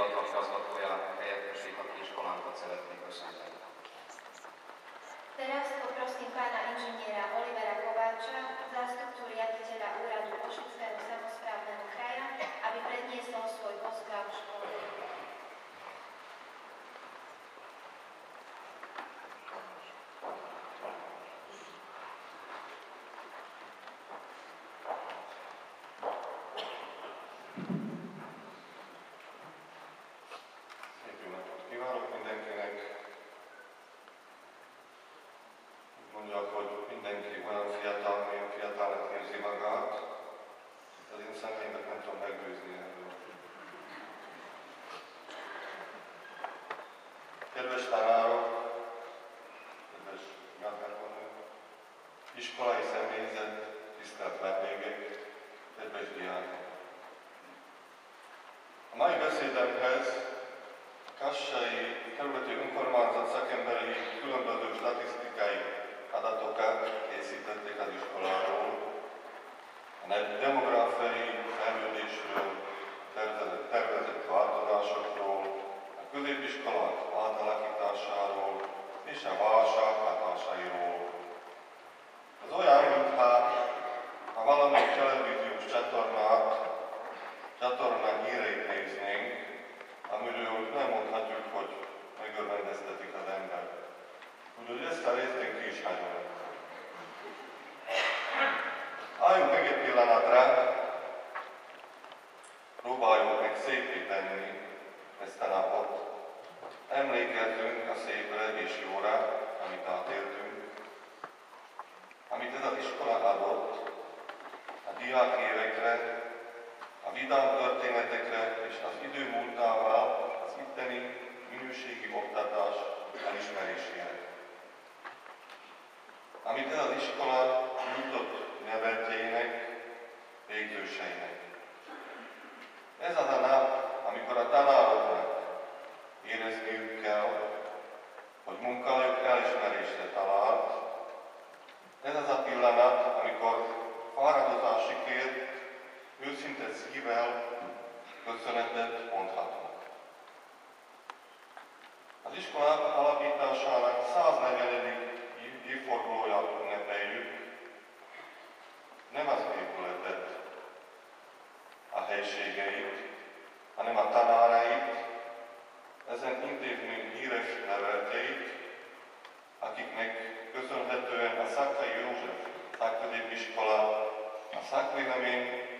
hivatal igazgatója helyettesét a kiskolánkat szeretnék köszönteni. Teraz poprosím pána inžiniera Olivera Kováča, zástupcu riaditeľa úradu Košického samosprávneho kraja, aby predniesol svoj postgáv školy. Kedves tanárok, kedves igazgatónők, iskolai személyzet, tisztelt vendégek, kedves diákok! A mai beszédemhez a Kassai kerületi önkormányzat szakemberei különböző statisztikai adatokat készítették az iskoláról, a demográfiai fejlődésről, tervezett változásokról, a középiskolák átalakításáról és a válság hatásairól. Az olyan, mintha valamelyik televíziós csatorna híreit néznénk, amiről nem mondhatjuk, hogy megörvendeztetik az ember. Úgyhogy ezt a részt én ki is hagyom. Álljunk meg egy pillanatra, próbáljuk meg szépé tenni ezt a napot. Emlékezzünk a szépre és jóra, amit átéltünk, amit ez az iskola adott, a diák évekre, a vidám történetekre és az idő múltával az itteni minőségi oktatás elismerésére. Amit ez az iskola nyújtott neveltjeinek, végzőseinek. Ez az a nap, amikor a tanároknak érezniük kell, hogy munkájuk elismerésre talált. Ez az a pillanat, amikor fáradozásikért őszinte szívvel köszönetet mondhatunk. Az iskola alapításának 140. évfordulóját ünnepeljük. Nem az épületet, a helységeit, hanem a tanárait, ezen intézmény híres nevelteit, akiknek köszönhetően a Szakai József szakközépiskola a szakvélemény